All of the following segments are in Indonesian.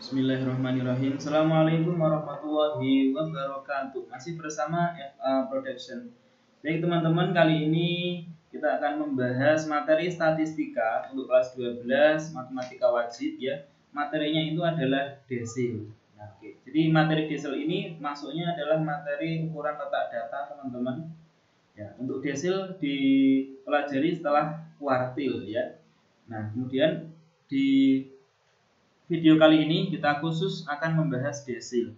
Bismillahirrahmanirrahim. Assalamualaikum warahmatullahi wabarakatuh. Masih bersama FA Production. Baik teman-teman, kali ini kita akan membahas materi statistika untuk kelas 12 matematika wajib ya. Materinya itu adalah desil. Nah, oke. Jadi materi desil ini masuknya adalah materi ukuran letak data teman-teman. Ya, untuk desil dipelajari setelah kuartil ya. Nah, kemudian di video kali ini kita khusus akan membahas desil.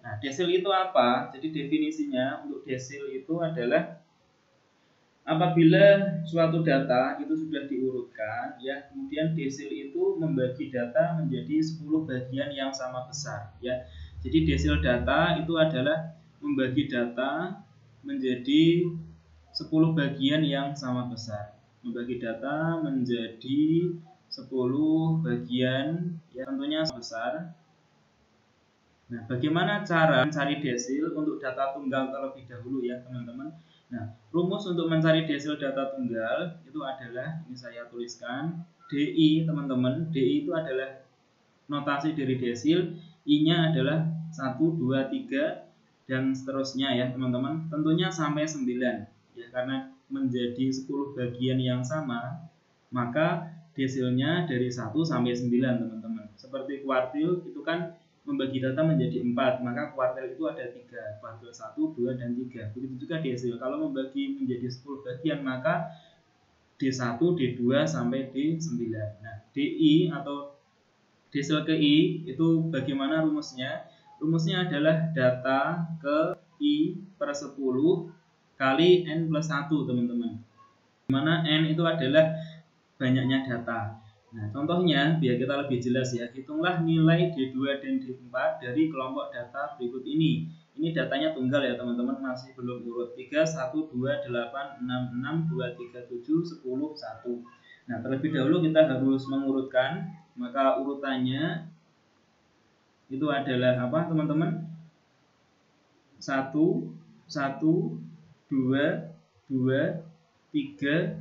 Nah, desil itu apa? Jadi definisinya untuk desil itu adalah apabila suatu data itu sudah diurutkan, ya, kemudian desil itu membagi data menjadi 10 bagian yang sama besar, ya. Jadi desil data itu adalah membagi data menjadi 10 bagian yang sama besar. Membagi data menjadi 10 bagian yang tentunya besar. Nah, bagaimana cara mencari desil untuk data tunggal terlebih dahulu ya teman-teman. Nah, rumus untuk mencari desil data tunggal itu adalah, ini saya tuliskan, DI teman-teman. DI itu adalah notasi dari desil, I-nya adalah 1, 2, 3 dan seterusnya ya teman-teman. Tentunya sampai 9 ya, karena menjadi 10 bagian yang sama, maka desilnya dari 1 sampai 9 teman-teman. Seperti kuartil itu kan membagi data menjadi 4, maka kuartil itu ada 3, kuartil 1, 2, dan 3. Begitu juga desil, kalau membagi menjadi 10 bagian maka D1, D2 sampai D9. Nah, DI atau desil ke I itu bagaimana rumusnya? Rumusnya adalah data ke I per 10 kali N plus 1 teman-teman. Dimana N itu adalah banyaknya data. Nah, contohnya biar kita lebih jelas ya, hitunglah nilai D2 dan D4 dari kelompok data berikut ini. Ini datanya tunggal ya teman-teman, masih belum urut. 3, 1, 2, 8, 6, 6, 2, 3, 7, 10, 1. Nah, terlebih dahulu kita harus mengurutkan. Maka urutannya itu adalah apa teman-teman? 1, 1, 2, 2, 3,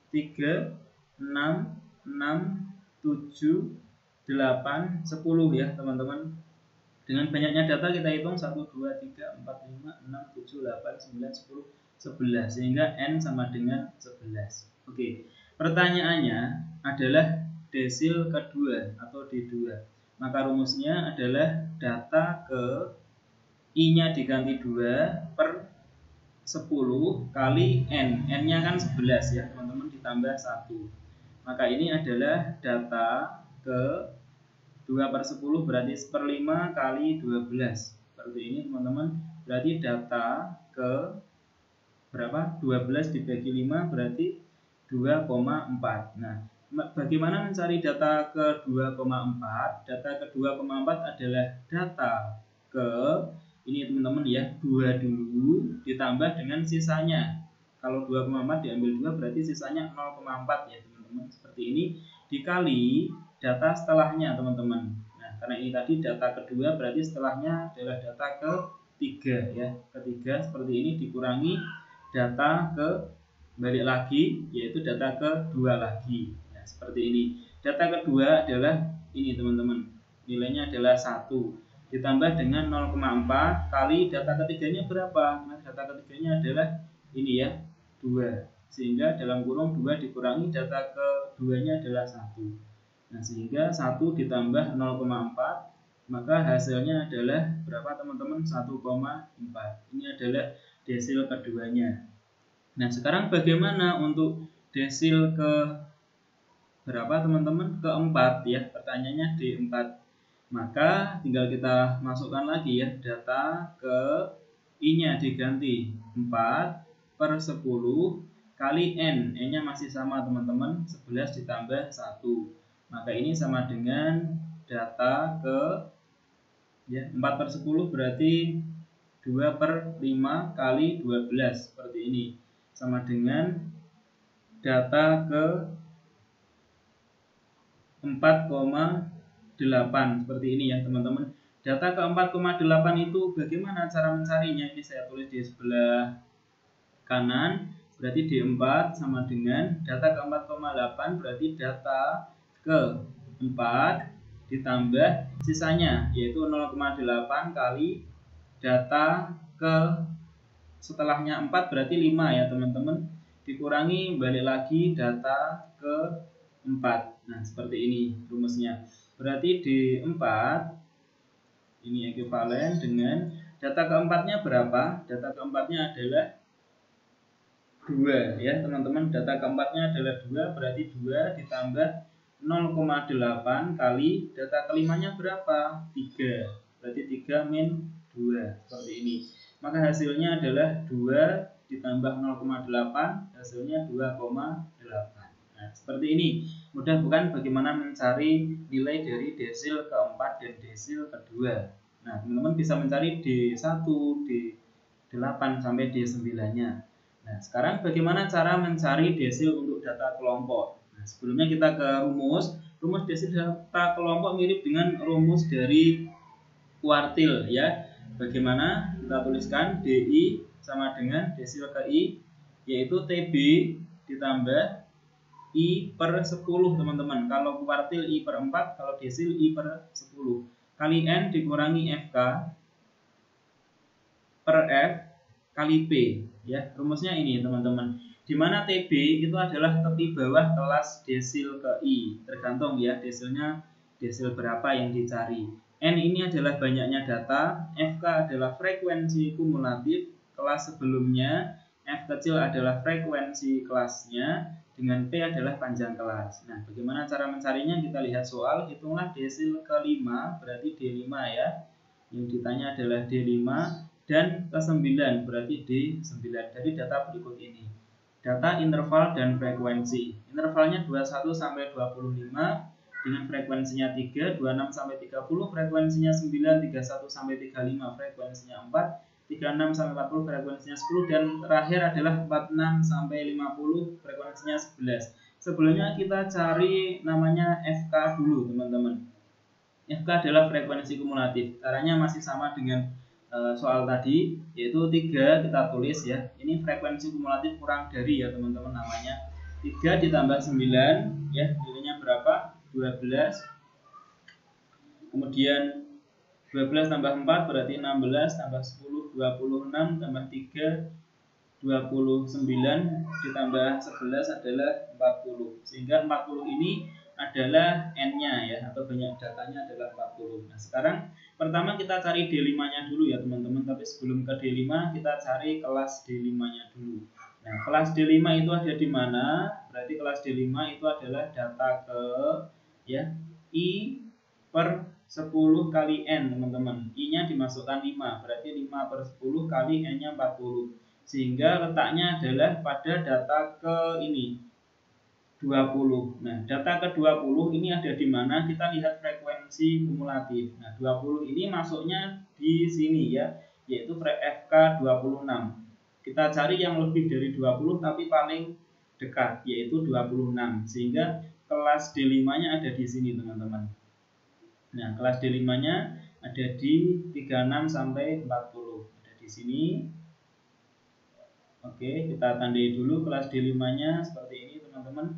3, 6, 7, 8, 10 ya teman-teman. Dengan banyaknya data kita hitung 1, 2, 3, 4, 5, 6, 7, 8, 9, 10, 11 sehingga N sama dengan 11. Oke, pertanyaannya adalah desil kedua atau D2. Maka rumusnya adalah data ke I-nya diganti 2 per 10 kali N. N-nya kan 11 ya teman-teman, ditambah 1. Maka ini adalah data ke 2 per 10 berarti 1/5 kali 12. Seperti ini teman-teman. Berarti data ke berapa? 12 dibagi 5 berarti 2,4. Nah, bagaimana mencari data ke 2,4? Data ke 2,4 adalah data ke, ini teman-teman ya, 2 dulu ditambah dengan sisanya. Kalau 2,4 diambil 2 berarti sisanya 0,4 ya teman-teman. Seperti ini dikali data setelahnya teman-teman. Nah, karena ini tadi data kedua berarti setelahnya adalah data ketiga ya. Ketiga seperti ini dikurangi data ke balik lagi yaitu data kedua lagi. Ya, seperti ini. Data kedua adalah ini teman-teman. Nilainya adalah 1 ditambah dengan 0,4 kali data ketiganya berapa? Nah, data ketiganya adalah ini ya, 2. Sehingga dalam kurung 2 dikurangi data keduanya adalah 1. Nah, sehingga 1 ditambah 0,4 maka hasilnya adalah berapa teman-teman? 1,4. Ini adalah desil keduanya. Nah, sekarang bagaimana untuk desil ke berapa teman-teman? Keempat ya. Pertanyaannya D4. Maka tinggal kita masukkan lagi ya, data ke I-nya diganti 4 per 10 kali N. N-nya masih sama teman-teman, 11 ditambah 1. Maka ini sama dengan data ke ya, 4 per 10 berarti 2 per 5 kali 12. Seperti ini. Sama dengan data ke 4,8 seperti ini ya teman-teman. Data ke 4,8 itu bagaimana cara mencarinya? Ini saya tulis di sebelah kanan. Berarti D4 sama dengan data ke 4,8 berarti data ke 4 ditambah sisanya, yaitu 0,8 kali data ke setelahnya 4 berarti 5 ya teman-teman, dikurangi balik lagi data ke 4. Nah seperti ini rumusnya. Berarti D4 ini ekuivalen dengan data keempatnya berapa? Data keempatnya adalah 2 ya teman-teman. Data keempatnya adalah 2, berarti 2 ditambah 0,8 kali data kelimanya berapa? 3. Berarti 3 min 2 seperti ini. Maka hasilnya adalah 2 ditambah 0,8, hasilnya 2,8. Nah, seperti ini. Mudah bukan bagaimana mencari nilai dari desil keempat dan desil kedua. Nah, teman-teman bisa mencari D1, D8 sampai D9-nya. Nah, sekarang bagaimana cara mencari desil untuk data kelompok? Nah, sebelumnya kita ke rumus. Rumus desil data kelompok mirip dengan rumus dari kuartil ya. Bagaimana? Kita tuliskan DI sama dengan desil ke I, yaitu TB ditambah I per 10 teman-teman. Kalau kuartil I per 4, kalau desil I per 10. Kali N dikurangi FK per F kali P. Ya, rumusnya ini teman-teman. Di mana TB itu adalah tepi bawah kelas desil ke I. Tergantung ya desilnya desil berapa yang dicari. N ini adalah banyaknya data, FK adalah frekuensi kumulatif kelas sebelumnya, F kecil adalah frekuensi kelasnya, dengan P adalah panjang kelas. Nah, bagaimana cara mencarinya? Kita lihat soal, hitunglah desil ke-5, berarti D5 ya. Yang ditanya adalah D5, dan ke-9, berarti D9. Dari data berikut ini. Data interval dan frekuensi. Intervalnya 21 sampai 25 dengan frekuensinya 3, 26 sampai 30, frekuensinya 9, 31 sampai 35, frekuensinya 4, 36 sampai 40, frekuensinya 10, dan terakhir adalah 46 sampai 50, frekuensinya 11. Sebelumnya kita cari namanya FK dulu teman-teman. FK adalah frekuensi kumulatif. Caranya masih sama dengan soal tadi, yaitu 3 kita tulis ya. Ini frekuensi kumulatif kurang dari ya teman-teman namanya. 3 ditambah 9 ya, nilainya berapa? 12. Kemudian 12 tambah 4 berarti 16, tambah 10 26, tambah 3 29, ditambah 11 adalah 40. Sehingga 40 ini adalah N-nya ya, atau banyak datanya adalah 40. Nah, sekarang pertama kita cari D5-nya dulu ya teman-teman, tapi sebelum ke D5 kita cari kelas D5-nya dulu. Nah, kelas D5 itu ada di mana? Berarti kelas D5 itu adalah data ke ya I per 10 kali N teman-teman. I-nya dimasukkan 5, berarti 5 per 10 kali N-nya 40. Sehingga letaknya adalah pada data ke ini 20. Nah, data ke 20 ini ada di mana? Kita lihat frekuensi kumulatif. Nah, 20 ini masuknya di sini ya, yaitu FK 26. Kita cari yang lebih dari 20 tapi paling dekat, yaitu 26. Sehingga kelas D5-nya ada di sini teman-teman. Nah, kelas D5-nya ada di 36 sampai 40. Ada di sini. Oke, kita tandai dulu kelas D5-nya seperti ini teman-teman.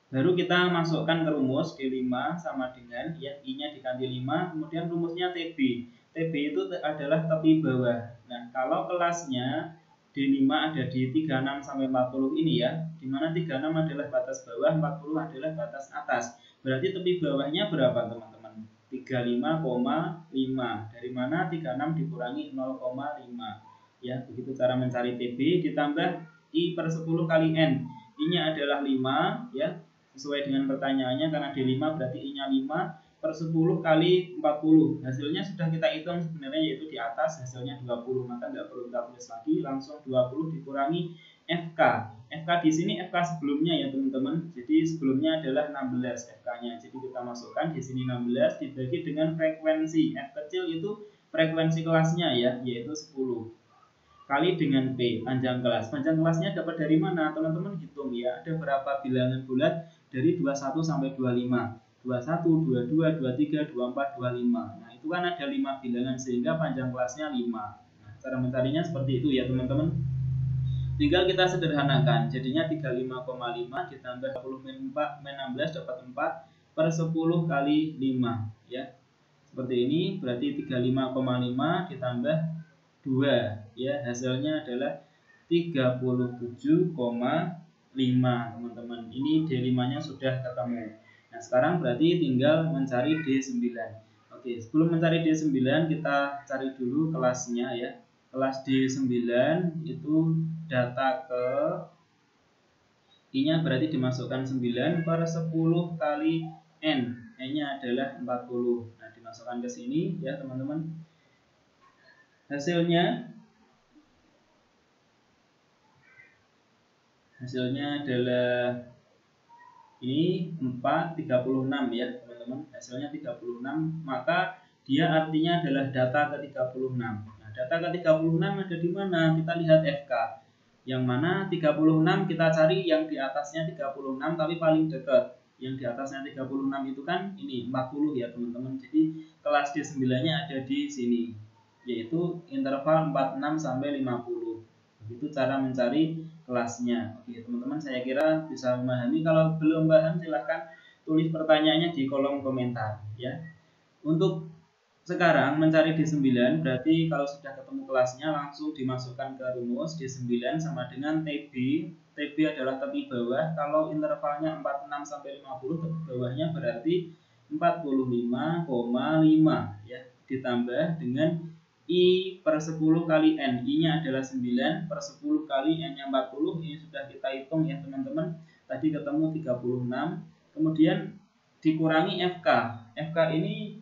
Baru kita masukkan ke rumus D5 sama dengan ya I-nya diganti 5, kemudian rumusnya TB. TB itu adalah tepi bawah. Nah, kalau kelasnya D5 ada di 36 sampai 40 ini ya, di mana 36 adalah batas bawah, 40 adalah batas atas. Berarti tepi bawahnya berapa teman-teman? 35,5. Dari mana 36 dikurangi 0,5. Ya, begitu cara mencari TB. Ditambah I per 10 kali N. I-nya adalah 5 ya. Sesuai dengan pertanyaannya, karena D5 berarti I-nya 5 per 10 kali 40. Hasilnya sudah kita hitung sebenarnya, yaitu di atas hasilnya 20. Maka nggak perlu kita tulis lagi, langsung 20 dikurangi FK. FK di sini FK sebelumnya ya teman-teman. Jadi sebelumnya adalah 16 FK-nya. Jadi kita masukkan di sini 16 dibagi dengan frekuensi. F kecil itu frekuensi kelasnya ya, yaitu 10. Kali dengan P, panjang kelas. Panjang kelasnya dapat dari mana? Teman-teman hitung ya. Ada berapa bilangan bulat dari 21 sampai 25. 21, 22, 23, 24, 25. Nah, itu kan ada 5 bilangan sehingga panjang kelasnya 5. Nah, cara mencarinya seperti itu ya, teman-teman. Tinggal kita sederhanakan. Jadinya 35,5 ditambah 10 min 4 min 16 dapat 4. per 10 kali 5 ya. Seperti ini, berarti 35,5 ditambah 2 ya, hasilnya adalah 37,5 teman-teman. Ini D5-nya sudah ketemu. Nah, sekarang berarti tinggal mencari D9. Oke, sebelum mencari D9 kita cari dulu kelasnya ya. Kelas D9 itu data ke I-nya berarti dimasukkan 9 per 10 kali N. N-nya adalah 40. Nah, dimasukkan ke sini ya teman-teman. Hasilnya adalah ini 436 ya teman-teman. Hasilnya 36, maka dia artinya adalah data ke 36. Nah, data ke 36 ada di mana? Kita lihat FK. Yang mana 36 kita cari yang di atasnya 36 tapi paling dekat. Yang di atasnya 36 itu kan ini 40 ya teman-teman. Jadi kelas D9-nya ada di sini, yaitu interval 46 sampai 50. Begitu cara mencari kelasnya. Oke teman-teman, saya kira bisa memahami. Kalau belum paham silahkan tulis pertanyaannya di kolom komentar ya. Untuk sekarang mencari D9 berarti kalau sudah ketemu kelasnya langsung dimasukkan ke rumus. D9 sama dengan TB. TB adalah tepi bawah. Kalau intervalnya 46 sampai 50, tepi bawahnya berarti 45,5 ya, ditambah dengan I per 10 kali N. I-nya adalah 9 per 10 kali N-nya 40. Ini sudah kita hitung ya teman-teman. Tadi ketemu 36. Kemudian dikurangi FK. FK ini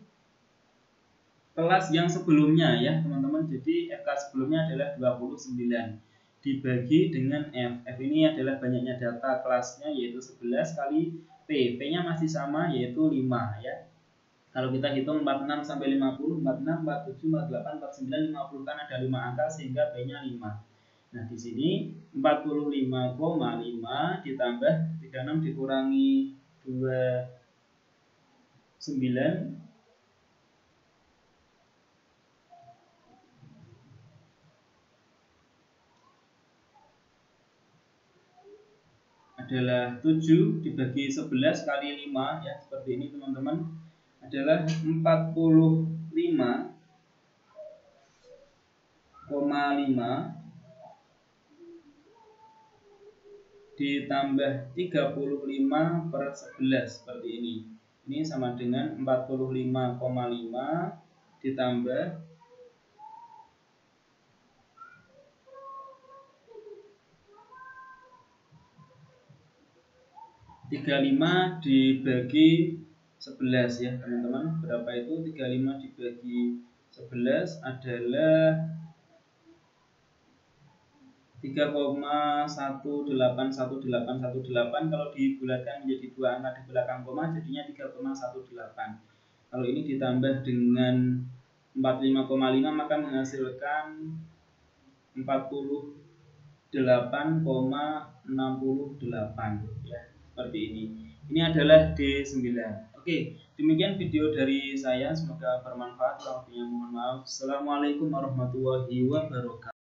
kelas yang sebelumnya ya teman-teman. Jadi FK sebelumnya adalah 29 dibagi dengan F. F ini adalah banyaknya data kelasnya, yaitu 11 kali P. P-nya masih sama, yaitu 5 ya. Kalau kita hitung 46 sampai 50, 46, 47, 48, 49, 50 kan ada 5 angka sehingga P-nya 5. Nah, di sini 45,5 ditambah 36 dikurangi 29 adalah 7 dibagi 11 kali 5 ya, seperti ini teman-teman, adalah 45,5 ditambah 35 per 11 seperti ini. Ini sama dengan 45,5 ditambah 35 dibagi 11 ya teman-teman. Berapa itu? 35 dibagi 11 adalah 3,181818. Kalau dibulatkan menjadi dua angka di belakang koma jadinya 3,18. Kalau ini ditambah dengan 45,5 maka menghasilkan 48,68 ya, seperti ini. Ini adalah D9. Oke, demikian video dari saya, semoga bermanfaat. Kalau mohon maaf. Assalamualaikum warahmatullahi wabarakatuh.